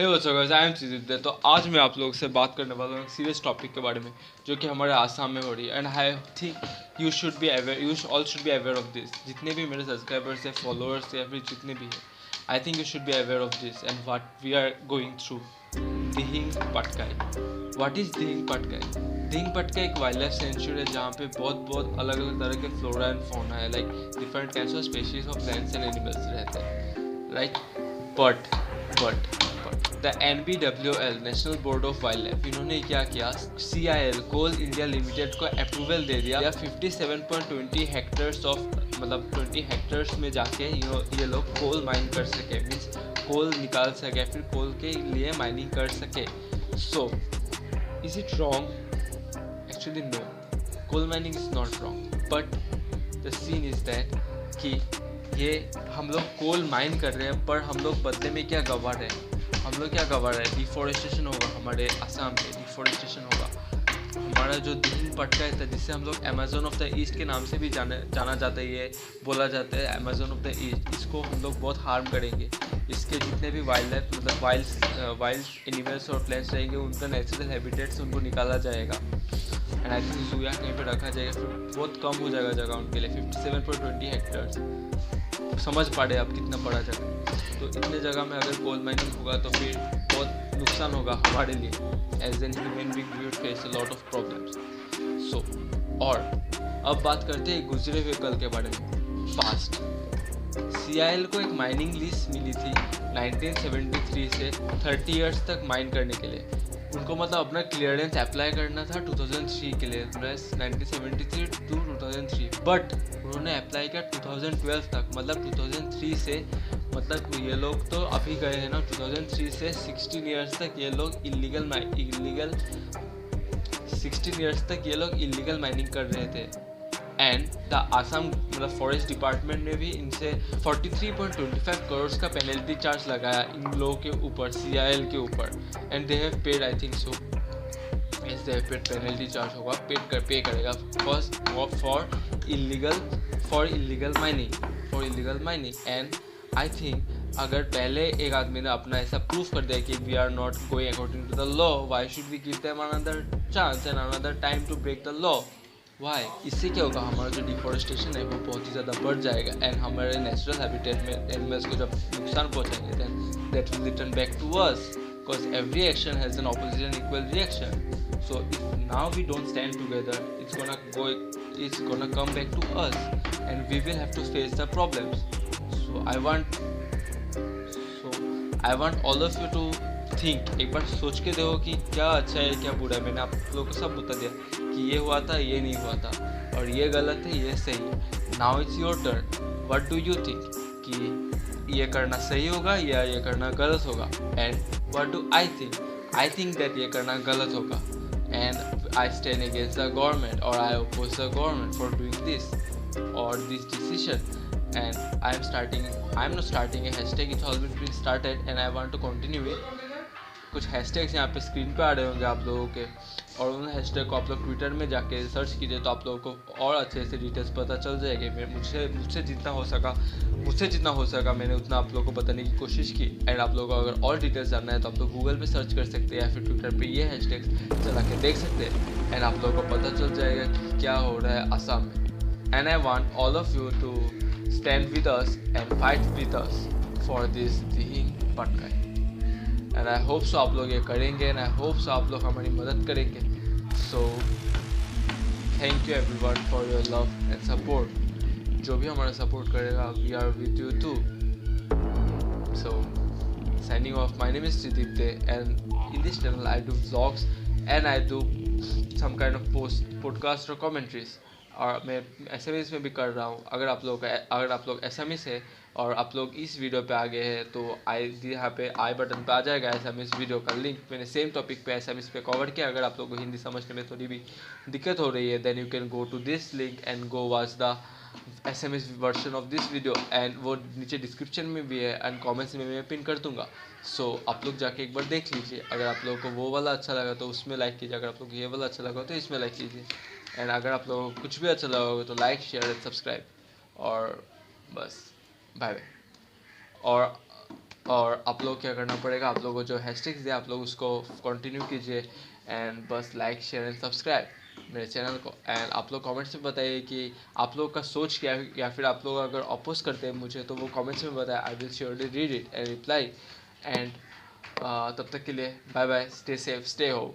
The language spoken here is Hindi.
Hey WhatsApp I am सिद्धिदे। तो आज मैं आप लोगों से बात करने वाला हूँ एक सीरियस टॉपिक के बारे में जो कि हमारे आसाम में हो रही है। And I think you should be aware, you all should be aware of this. जितने भी मेरे सब्सक्राइबर्स है, फॉलोअर्स या फिर जितने भी है, I think you should be aware of this and what we are going through. Dihing Patkai. What is Dihing Patkai? Dihing Patkai एक वाइल्ड लाइफ सेंचुरी है जहाँ पे बहुत अलग अलग तरह के फ्लोरा एंड फौना है, like different kinds of species of plants and animals रहते हैं, right. But the NBWL national board of wild life, इन्होंने क्या किया, CIL कोल इंडिया लिमिटेड को अप्रूवल दे दिया 57.20 हेक्टर्स ऑफ, मतलब 20 हेक्टर्स में जाके ये लोग कोल माइन कर सके, मीन्स कोल निकाल सके, फिर कोल के लिए माइनिंग कर सके। So is it wrong? Actually no, coal mining is not wrong, but the scene is that कि ये हम लोग कोल माइन कर रहे हैं, पर हम लोग बदले में क्या गंवा रहे हैं? हम लोग क्या गंवा रहे हैं? डिफॉरेस्टेशन होगा, हमारे आसाम में डिफॉरेस्टेशन होगा। हमारा जो दिहिंग पटकाई था, जिससे हम लोग अमेजोन ऑफ द ईस्ट के नाम से भी जाना जाता है, ये बोला जाता है अमेजोन ऑफ द ईस्ट, इसको हम लोग बहुत हार्म करेंगे। इसके जितने भी वाइल्ड लाइफ, मतलब वाइल्ड एनिमल्स और प्लांट्स रहेंगे, उनका नेचुरल हैबिटेट से उनको निकाला जाएगा। एंड आई थिंक जू या कहीं पर रखा जाएगा, फिर बहुत कम हो जाएगा जगह उनके लिए। 57.20 हेक्टर्स, समझ पाड़े आप कितना बड़ा जगह है। तो इतने जगह में अगर कोल माइनिंग होगा तो फिर बहुत नुकसान होगा हमारे लिए। As an human being we would face a lot of problems. So और अब बात करते हैं गुजरे हुए कल के बारे में, पास्ट। CIL को एक माइनिंग लीज मिली थी 1973 से 30 ईयर्स तक माइन करने के लिए। उनको मतलब अपना क्लियरेंस अप्लाई करना था 2003 के लिए, 1973 टू 2003, बट उन्होंने अप्लाई किया 2012 तक, मतलब 2003 से, मतलब ये लोग तो अभी गए हैं ना, 2003 से 16 ईयर्स तक ये लोग इलीगल 16 ईयर्स तक ये लोग इलीगल माइनिंग कर रहे थे। एंड द आसाम, मतलब फॉरेस्ट डिपार्टमेंट ने भी इनसे 43.25 करोड़ का पेनल्टी चार्ज लगाया इन लोगों के ऊपर, CIL के ऊपर। And they have paid, I think so, as they have paid penalty charge होगा, पे करेगा for illegal mining. And I think अगर पहले एक आदमी ने अपना ऐसा प्रूफ कर दिया कि we are not going according to the law, why should we give them another chance and another time to break the law? Why? इससे क्या होगा, हमारा जो डिफॉरेस्टेशन है वो बहुत ही ज़्यादा बढ़ जाएगा। एंड हमारे नेचुरल हैबिटेट में एनिमल्स को जब नुकसान पहुंचाएंगे, then that will return back to us, because every action has an opposite and equal reaction. So if now we don't stand together, it's gonna come back to us and we will have to face the problems. So I want all of you to think, एक बार सोच के देखो कि क्या अच्छा है क्या बुरा है। मैंने आप लोगों को सब बता दिया कि ये हुआ था, ये नहीं हुआ था, और ये गलत है, ये सही है। Now it's your turn, what do you think कि ये करना सही होगा या ये करना गलत होगा? And what do I think that ये करना गलत होगा। And I stand against the government, or I oppose the government for doing this or this decision. And I'm not starting a hashtag, it's already been started and I want to continue it. कुछ हैशटैग्स यहाँ पे स्क्रीन पे आ रहे होंगे आप लोगों के, और उन हैशटैग को आप लोग ट्विटर में जाके सर्च कीजिए तो आप लोगों को और अच्छे से डिटेल्स पता चल जाएगी। मुझसे जितना हो सका मैंने उतना आप लोगों को बताने की कोशिश की। एंड आप लोगों को अगर और डिटेल्स जानना है तो आप लोग गूगल पे सर्च कर सकते हैं या फिर ट्विटर पे ये हैशटैग्स चला के देख सकते हैं, एंड आप लोगों को पता चल जाएगा कि क्या हो रहा है आसाम में। And I want all of you to stand with us and fight with us for this Dihing Patkai. And I hope so आप लोग ये करेंगे, एंड आई होप सो आप लोग हमारी मदद करेंगे। So thank you everyone for your love and support. जो भी हमारा सपोर्ट करेगा, we are with you too. So signing off, my name is Tridipte and in this channel I do vlogs and I do some kind of podcast और कमेंट्रीज, और मैं SMS में भी कर रहा हूँ। अगर आप लोग SMS है और आप लोग इस वीडियो पे आ गए हैं तो यहाँ पे आई बटन पे आ जाएगा SMS वीडियो का लिंक। मैंने सेम टॉपिक पे SMS पे कवर किया। अगर आप लोग को हिंदी समझने में थोड़ी भी दिक्कत हो रही है, then you can go to this link and go watch the SMS version of this video, and वो नीचे डिस्क्रिप्शन में भी है एंड कॉमेंट्स में मैं पिन कर दूँगा। सो आप लोग जाके एक बार देख लीजिए। अगर आप लोगों को वो वाला अच्छा लगा तो उसमें लाइक कीजिए, अगर आप लोग को ये वाला अच्छा लगा तो इसमें लाइक कीजिए, एंड अगर आप लोगों को कुछ भी अच्छा लगा होगा तो लाइक, शेयर एंड सब्सक्राइब। और बस, बाय बाय। और और आप लोग क्या करना पड़ेगा, आप लोगों को जो हैशटैग्स है आप लोग उसको कंटिन्यू कीजिए, एंड बस लाइक शेयर एंड सब्सक्राइब मेरे चैनल को। एंड आप लोग कमेंट्स में बताइए कि आप लोग का सोच क्या है, या फिर आप लोग अगर अपोज करते हैं मुझे तो वो कमेंट्स में बताएं। I will surely read it and reply. And तब तक के लिए bye bye, stay safe, stay home.